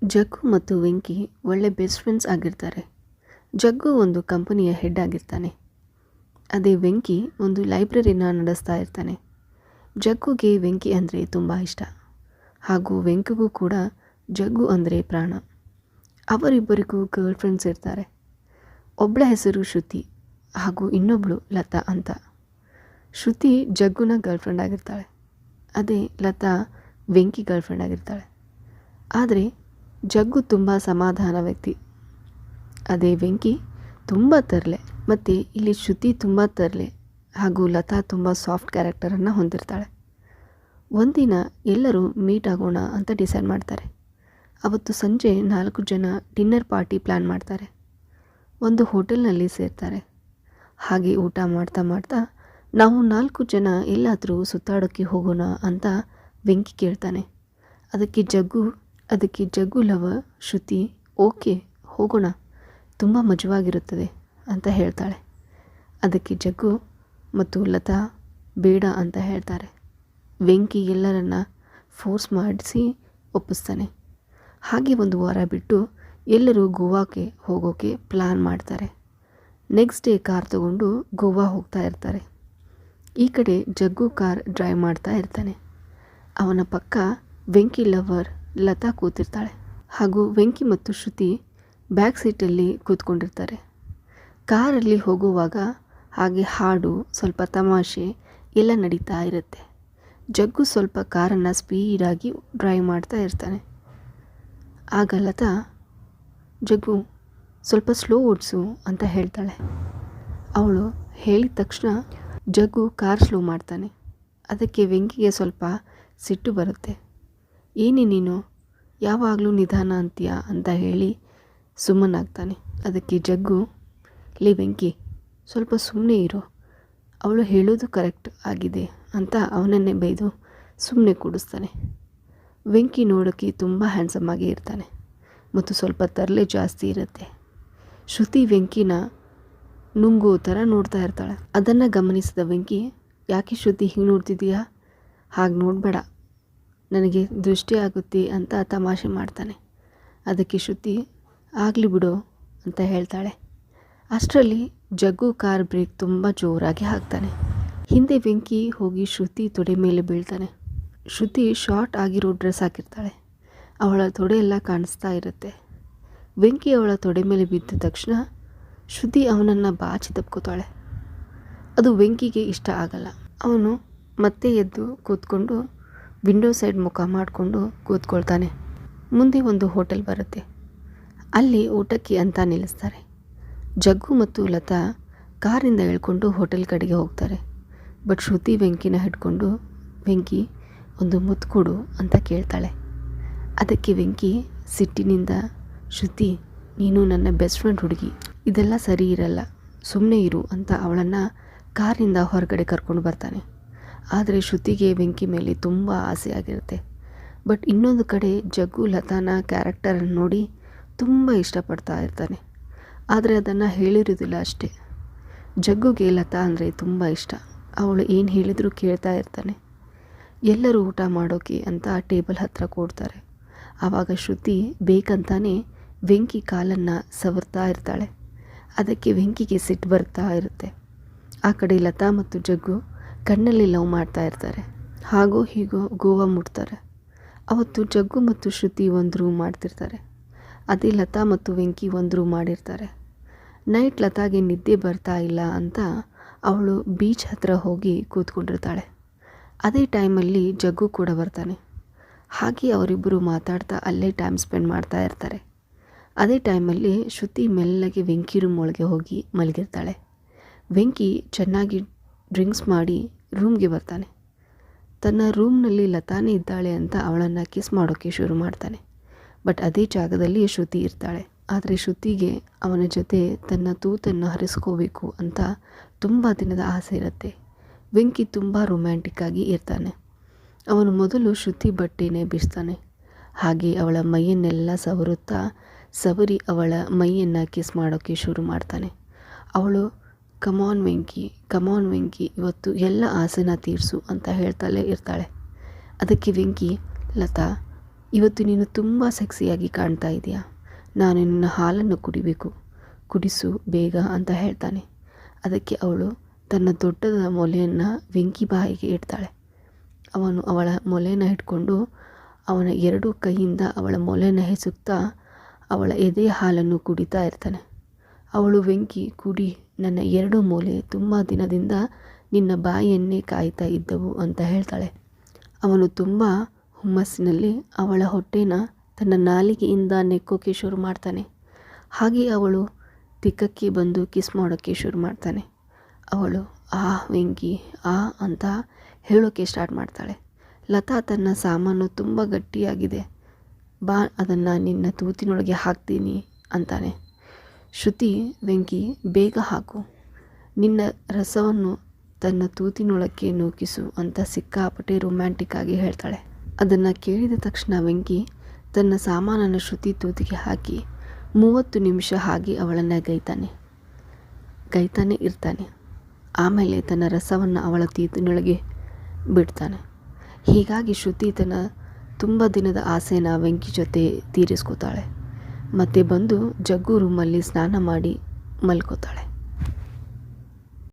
ಜಗ್ಗು ಮತ್ತು ವೆಂಕಿ ಒಳ್ಳೆ best friends ಆಗಿರ್ತಾರೆ. ಜಗ್ಗು ಒಂದು ಕಂಪನಿಯ ಹೆಡ್ ಆಗಿರ್ತಾನೆ. ಅದೇ ವೆಂಕಿ ಒಂದು ಲೈಬ್ರರಿನ ನಡೆಸ್ತಾ ಇರ್ತಾನೆ. ಜಗ್ಗುಗೆ ವೆಂಕಿ ಅಂದರೆ ತುಂಬ ಇಷ್ಟ, ಹಾಗೂ ವೆಂಕಿಗೂ ಕೂಡ ಜಗ್ಗು ಅಂದರೆ ಪ್ರಾಣ. ಅವರಿಬ್ಬರಿಗೂ ಗರ್ಲ್ ಫ್ರೆಂಡ್ಸ್ ಇರ್ತಾರೆ. ಒಬ್ಬಳ ಹೆಸರು ಶ್ರುತಿ ಹಾಗೂ ಇನ್ನೊಬ್ಬಳು ಲತಾ ಅಂತ. ಶ್ರುತಿ ಜಗ್ಗುನ ಗರ್ಲ್ ಫ್ರೆಂಡ್ ಆಗಿರ್ತಾಳೆ, ಅದೇ ಲತಾ ವೆಂಕಿ ಗರ್ಲ್ ಫ್ರೆಂಡ್ ಆಗಿರ್ತಾಳೆ. ಆದರೆ ಜಗ್ಗು ತುಂಬ ಸಮಾಧಾನ ವ್ಯಕ್ತಿ, ಅದೇ ವೆಂಕಿ ತುಂಬ ತರಲೆ. ಮತ್ತು ಇಲ್ಲಿ ಶ್ರುತಿ ತುಂಬ ತರಲೆ ಹಾಗೂ ಲತಾ ತುಂಬ ಸಾಫ್ಟ್ ಕ್ಯಾರೆಕ್ಟರನ್ನು ಹೊಂದಿರ್ತಾಳೆ. ಒಂದಿನ ಎಲ್ಲರೂ ಮೀಟ್ ಆಗೋಣ ಅಂತ ಡಿಸೈಡ್ ಮಾಡ್ತಾರೆ. ಅವತ್ತು ಸಂಜೆ 4 ಜನ ಡಿನ್ನರ್ ಪಾರ್ಟಿ ಪ್ಲ್ಯಾನ್ ಮಾಡ್ತಾರೆ. ಒಂದು ಹೋಟೆಲ್ನಲ್ಲಿ ಸೇರ್ತಾರೆ. ಹಾಗೆ ಊಟ ಮಾಡ್ತಾ ಮಾಡ್ತಾ ನಾವು 4 ಜನ ಎಲ್ಲಾದರೂ ಸುತ್ತಾಡೋಕ್ಕೆ ಹೋಗೋಣ ಅಂತ ವೆಂಕಿ ಕೇಳ್ತಾನೆ. ಅದಕ್ಕೆ ಜಗ್ಗು ಲವರ್ ಶ್ರುತಿ ಓಕೆ ಹೋಗೋಣ, ತುಂಬ ಮಜವಾಗಿರುತ್ತದೆ ಅಂತ ಹೇಳ್ತಾಳೆ. ಅದಕ್ಕೆ ಜಗ್ಗು ಮತ್ತು ಲತಾ ಬೇಡ ಅಂತ ಹೇಳ್ತಾರೆ. ವೆಂಕಿ ಎಲ್ಲರನ್ನ ಫೋರ್ಸ್ ಮಾಡಿಸಿ ಒಪ್ಪಿಸ್ತಾನೆ. ಹಾಗೆ 1 ವಾರ ಬಿಟ್ಟು ಎಲ್ಲರೂ ಗೋವಾಕ್ಕೆ ಹೋಗೋಕ್ಕೆ ಪ್ಲ್ಯಾನ್ ಮಾಡ್ತಾರೆ. ನೆಕ್ಸ್ಟ್ ಡೇ ಕಾರ್ ತಗೊಂಡು ಗೋವಾ ಹೋಗ್ತಾ ಇರ್ತಾರೆ. ಈ ಕಡೆ ಜಗ್ಗು ಕಾರ್ ಡ್ರೈವ್ ಮಾಡ್ತಾ ಇರ್ತಾನೆ. ಅವನ ಪಕ್ಕ ವೆಂಕಿ ಲವರ್ ಲತಾ ಕೂತಿರ್ತಾಳೆ, ಹಾಗೂ ವೆಂಕಿ ಮತ್ತು ಶ್ರುತಿ ಬ್ಯಾಕ್ ಸೀಟಲ್ಲಿ ಕೂತ್ಕೊಂಡಿರ್ತಾರೆ. ಕಾರಲ್ಲಿ ಹೋಗುವಾಗ ಹಾಗೆ ಹಾಡು, ಸ್ವಲ್ಪ ತಮಾಷೆ ಎಲ್ಲ ನಡೀತಾ ಇರುತ್ತೆ. ಜಗ್ಗು ಸ್ವಲ್ಪ ಕಾರನ್ನು ಸ್ಪೀಡಾಗಿ ಡ್ರೈವ್ ಮಾಡ್ತಾ ಇರ್ತಾನೆ. ಆಗ ಲತಾ ಜಗ್ಗು ಸ್ವಲ್ಪ ಸ್ಲೋ ಓಡಿಸು ಅಂತ ಹೇಳ್ತಾಳೆ. ಅವಳು ಹೇಳಿದ ತಕ್ಷಣ ಜಗ್ಗು ಕಾರ್ ಸ್ಲೋ ಮಾಡ್ತಾನೆ. ಅದಕ್ಕೆ ವೆಂಕಿಗೆ ಸ್ವಲ್ಪ ಸಿಟ್ಟು ಬರುತ್ತೆ. ಏನೇ ನೀನು ಯಾವಾಗಲೂ ನಿಧಾನ ಅಂತೀಯ ಅಂತ ಹೇಳಿ ಸುಮ್ಮನಾಗ್ತಾನೆ. ಅದಕ್ಕೆ ಜಗ್ಗು ಲೇ ವೆಂಕಿ ಸ್ವಲ್ಪ ಸುಮ್ಮನೆ ಇರೋ, ಅವಳು ಹೇಳೋದು ಕರೆಕ್ಟ್ ಆಗಿದೆ ಅಂತ ಅವನನ್ನೇ ಬೈದು ಸುಮ್ಮನೆ ಕೂಡಿಸ್ತಾನೆ. ವೆಂಕಿ ನೋಡೋಕ್ಕೆ ತುಂಬ ಹ್ಯಾಂಡ್ಸಮ್ ಆಗಿ ಇರ್ತಾನೆ ಮತ್ತು ಸ್ವಲ್ಪ ತರಲೆ ಜಾಸ್ತಿ ಇರುತ್ತೆ. ಶ್ರುತಿ ವೆಂಕಿನ ನುಂಗೋ ಥರ ನೋಡ್ತಾ ಇರ್ತಾಳೆ. ಅದನ್ನು ಗಮನಿಸಿದ ವೆಂಕಿ, ಯಾಕೆ ಶ್ರುತಿ ಹೀಗೆ ನೋಡ್ತಿದ್ದೀಯಾ, ಹಾಗೆ ನೋಡಬೇಡ, ನನಗೆ ದೃಷ್ಟಿ ಆಗುತ್ತೆ ಅಂತ ತಮಾಷೆ ಮಾಡ್ತಾನೆ. ಅದಕ್ಕೆ ಶ್ರುತಿ ಆಗಲಿ ಬಿಡು ಅಂತ ಹೇಳ್ತಾಳೆ. ಅಷ್ಟರಲ್ಲಿ ಜಗ್ಗು ಕಾರ್ ಬ್ರೇಕ್ ತುಂಬ ಜೋರಾಗಿ ಹಾಕ್ತಾನೆ. ಹಿಂದೆ ವೆಂಕಿ ಹೋಗಿ ಶ್ರುತಿ ತೊಡೆ ಮೇಲೆ ಬೀಳ್ತಾನೆ. ಶ್ರುತಿ ಶಾರ್ಟ್ ಆಗಿರೋ ಡ್ರೆಸ್ ಹಾಕಿರ್ತಾಳೆ. ಅವಳ ತೊಡೆ ಎಲ್ಲ ಕಾಣಿಸ್ತಾ ಇರುತ್ತೆ. ವೆಂಕಿ ಅವಳ ತೊಡೆ ಮೇಲೆ ಬಿದ್ದ ತಕ್ಷಣ ಶ್ರುತಿ ಅವನನ್ನು ಬಾಚಿ ತಪ್ಕೋತಾಳೆ. ಅದು ವೆಂಕಿಗೆ ಇಷ್ಟ ಆಗಲ್ಲ. ಅವನು ಮತ್ತೆ ಎದ್ದು ಕೂತ್ಕೊಂಡು ವಿಂಡೋ ಸೈಡ್ ಮುಖ ಮಾಡಿಕೊಂಡು ಕೂತ್ಕೊಳ್ತಾನೆ. ಮುಂದೆ ಒಂದು ಹೋಟೆಲ್ ಬರುತ್ತೆ. ಅಲ್ಲಿ ಊಟಕ್ಕೆ ಅಂತ ನಿಲ್ಲಿಸ್ತಾರೆ. ಜಗ್ಗು ಮತ್ತು ಲತಾ ಕಾರಿಂದ ಇಳ್ಕೊಂಡು ಹೋಟೆಲ್ ಕಡೆಗೆ ಹೋಗ್ತಾರೆ. ಬಟ್ ಶ್ರುತಿ ವೆಂಕಿನ ಹಿಡ್ಕೊಂಡು ವೆಂಕಿ ಒಂದು ಮುತ್ತು ಕೊಡು ಅಂತ ಕೇಳ್ತಾಳೆ. ಅದಕ್ಕೆ ವೆಂಕಿ ಸಿಟ್ಟಿನಿಂದ ಶ್ರುತಿ ನೀನು ನನ್ನ ಬೆಸ್ಟ್ ಫ್ರೆಂಡ್ ಹುಡುಗಿ, ಇದೆಲ್ಲ ಸರಿ ಇರಲ್ಲ, ಸುಮ್ಮನೆ ಇರು ಅಂತ ಅವಳನ್ನು ಕಾರಿಂದ ಹೊರಗಡೆ ಕರ್ಕೊಂಡು ಬರ್ತಾನೆ. ಆದರೆ ಶ್ರುತಿಗೆ ವೆಂಕಿ ಮೇಲೆ ತುಂಬ ಆಸೆ ಆಗಿರುತ್ತೆ. ಬಟ್ ಇನ್ನೊಂದು ಕಡೆ ಜಗ್ಗು ಲತಾನ ಕ್ಯಾರೆಕ್ಟರನ್ನು ನೋಡಿ ತುಂಬ ಇಷ್ಟಪಡ್ತಾ ಇರ್ತಾನೆ. ಆದರೆ ಅದನ್ನು ಹೇಳಿರೋದಿಲ್ಲ ಅಷ್ಟೇ. ಜಗ್ಗುಗೆ ಲತಾ ಅಂದರೆ ತುಂಬ ಇಷ್ಟ. ಅವಳು ಏನು ಹೇಳಿದರೂ ಕೇಳ್ತಾ ಇರ್ತಾನೆ. ಎಲ್ಲರೂ ಊಟ ಮಾಡೋಕ್ಕೆ ಅಂತ ಟೇಬಲ್ ಹತ್ರ ಕೂಡ್ತಾರೆ. ಆವಾಗ ಶ್ರುತಿ ಬೇಕಂತಾನೆ ವೆಂಕಿ ಕಾಲನ್ನು ಸವರ್ತಾ ಇರ್ತಾಳೆ. ಅದಕ್ಕೆ ವೆಂಕಿಗೆ ಸಿಟ್ಟು ಬರ್ತಾ ಇರುತ್ತೆ. ಆ ಕಡೆ ಲತಾ ಮತ್ತು ಜಗ್ಗು ಕಣ್ಣಲ್ಲಿ ಲವ್ ಮಾಡ್ತಾ ಇರ್ತಾರೆ. ಹಾಗೋ ಹೀಗೋ ಗೋವಾ ಮುಟ್ತಾರೆ. ಅವತ್ತು ಜಗ್ಗು ಮತ್ತು ಶ್ರುತಿ ಒಂದು ರೂಮ್ ಮಾಡ್ತಿರ್ತಾರೆ. ಅದೇ ಲತಾ ಮತ್ತು ವೆಂಕಿ ಒಂದು ರೂಮ್ ಮಾಡಿರ್ತಾರೆ. ನೈಟ್ ಲತಾಗೆ ನಿದ್ದೆ ಬರ್ತಾ ಇಲ್ಲ ಅಂತ ಅವಳು ಬೀಚ್ ಹತ್ರ ಹೋಗಿ ಕೂತ್ಕೊಂಡಿರ್ತಾಳೆ. ಅದೇ ಟೈಮಲ್ಲಿ ಜಗ್ಗು ಕೂಡ ಬರ್ತಾನೆ. ಹಾಗೆ ಅವರಿಬ್ಬರು ಮಾತಾಡ್ತಾ ಅಲ್ಲೇ ಟೈಮ್ ಸ್ಪೆಂಡ್ ಮಾಡ್ತಾ ಇರ್ತಾರೆ. ಅದೇ ಟೈಮಲ್ಲಿ ಶ್ರುತಿ ಮೆಲ್ಲಗೆ ವೆಂಕಿ ರೂಮ್ ಒಳಗೆ ಹೋಗಿ ಮಲಗಿರ್ತಾಳೆ. ವೆಂಕಿ ಚೆನ್ನಾಗಿ ಡ್ರಿಂಕ್ಸ್ ಮಾಡಿ ರೂಮ್ಗೆ ಬರ್ತಾನೆ. ತನ್ನ ರೂಮ್ನಲ್ಲಿ ಲತಾನೇ ಇದ್ದಾಳೆ ಅಂತ ಅವಳನ್ನು ಕಿಸ್ ಮಾಡೋಕ್ಕೆ ಶುರು ಮಾಡ್ತಾನೆ. ಬಟ್ ಅದೇ ಜಾಗದಲ್ಲಿ ಶ್ರುತಿ ಇರ್ತಾಳೆ. ಆದರೆ ಶ್ರುತಿಗೆ ಅವನ ಜೊತೆ ತನ್ನ ತೂತನ್ನು ಹರಿಸ್ಕೋಬೇಕು ಅಂತ ತುಂಬ ದಿನದ ಆಸೆ ಇರುತ್ತೆ. ವೆಂಕಿ ತುಂಬ ರೊಮ್ಯಾಂಟಿಕ್ಕಾಗಿ ಇರ್ತಾನೆ. ಅವನು ಮೊದಲು ಶ್ರುತಿ ಬಟ್ಟೆನೇ ಬಿಡಿಸ್ತಾನೆ. ಹಾಗೆ ಅವಳ ಮೈಯನ್ನೆಲ್ಲ ಸವರಿ ಅವಳ ಮೈಯನ್ನು ಕಿಸ್ ಮಾಡೋಕ್ಕೆ ಶುರು ಮಾಡ್ತಾನೆ. ಅವಳು ಕಮಾನ್ ವೆಂಕಿ ಇವತ್ತು ಎಲ್ಲ ಆಸೆನ ತೀರಿಸು ಅಂತ ಹೇಳ್ತಲೇ ಇರ್ತಾಳೆ. ಅದಕ್ಕೆ ವೆಂಕಿ ಲತಾ ಇವತ್ತು ನೀನು ತುಂಬ ಸೆಕ್ಸಿಯಾಗಿ ಕಾಣ್ತಾ ಇದೆಯಾ, ನಾನು ನಿನ್ನ ಹಾಲನ್ನು ಕುಡಿಬೇಕು, ಕುಡಿಸು ಬೇಗ ಅಂತ ಹೇಳ್ತಾನೆ. ಅದಕ್ಕೆ ಅವಳು ತನ್ನ ದೊಡ್ಡದ ಮೊಲೆಯನ್ನು ವೆಂಕಿ ಬಾಯಿಗೆ ಇಡ್ತಾಳೆ. ಅವನು ಅವಳ ಮೊಲೆನ ಹಿಡ್ಕೊಂಡು ಅವನ ಎರಡೂ ಕೈಯಿಂದ ಅವಳ ಮೊಲೆನ ಹೆಸುತ್ತಾ ಅವಳ ಎದೆಯ ಹಾಲನ್ನು ಕುಡಿತಾ ಇರ್ತಾನೆ. ಅವಳು, ವೆಂಕಿ ಕುಡಿ, ನನ್ನ ಎರಡು ಮೊಲೆ ತುಂಬ ದಿನದಿಂದ ನಿನ್ನ ಬಾಯಿಯನ್ನೇ ಕಾಯ್ತಾ ಇದ್ದವು ಅಂತ ಹೇಳ್ತಾಳೆ. ಅವನು ತುಂಬ ಹುಮ್ಮಸ್ಸಿನಲ್ಲಿ ಅವಳ ಹೊಟ್ಟೆನ ತನ್ನ ನಾಲಿಗೆಯಿಂದ ನೆಕ್ಕೋಕ್ಕೆ ಶುರು ಮಾಡ್ತಾನೆ. ಹಾಗೆ ಅವಳು ತಿಕ್ಕಕ್ಕೆ ಬಂದು ಕಿಸ್ ಮಾಡೋಕ್ಕೆ ಶುರು ಮಾಡ್ತಾನೆ. ಅವಳು ಆ ವೆಂಕಿ ಆ ಅಂತ ಹೇಳೋಕ್ಕೆ ಸ್ಟಾರ್ಟ್ ಮಾಡ್ತಾಳೆ. ಲತಾ ತನ್ನ ಸಾಮಾನು ತುಂಬ ಗಟ್ಟಿಯಾಗಿದೆ, ಬಾ ಅದನ್ನು ನಿನ್ನ ತೂತಿನೊಳಗೆ ಹಾಕ್ತೀನಿ ಅಂತಾನೆ. ಶ್ರುತಿ, ವೆಂಕಿ ಬೇಗ ಹಾಕು, ನಿನ್ನ ರಸವನ್ನು ತನ್ನ ತೂತಿನೊಳಕ್ಕೆ ನೂಕಿಸು ಅಂತ ಸಿಕ್ಕಾಪಟ್ಟೆ ರೊಮ್ಯಾಂಟಿಕ್ ಆಗಿ ಹೇಳ್ತಾಳೆ. ಅದನ್ನು ಕೇಳಿದ ತಕ್ಷಣ ವೆಂಕಿ ತನ್ನ ಸಾಮಾನನ್ನು ಶ್ರುತಿ ತೂತಿಗೆ ಹಾಕಿ 30 ನಿಮಿಷ ಹಾಗೆ ಅವಳನ್ನು ಗೈತಾನೆ ಇರ್ತಾನೆ. ಆಮೇಲೆ ತನ್ನ ರಸವನ್ನು ಅವಳ ತೂತಿನೊಳಗೆ ಬಿಡ್ತಾನೆ. ಹೀಗಾಗಿ ಶ್ರುತಿ ತನ್ನ ತುಂಬ ದಿನದ ಆಸೆನ ವೆಂಕಿ ಜೊತೆ ತೀರಿಸ್ಕೋತಾಳೆ. ಮತ್ತು ಬಂದು ಜಗ್ಗು ರೂಮಲ್ಲಿ ಸ್ನಾನ ಮಾಡಿ ಮಲ್ಕೋತಾಳೆ.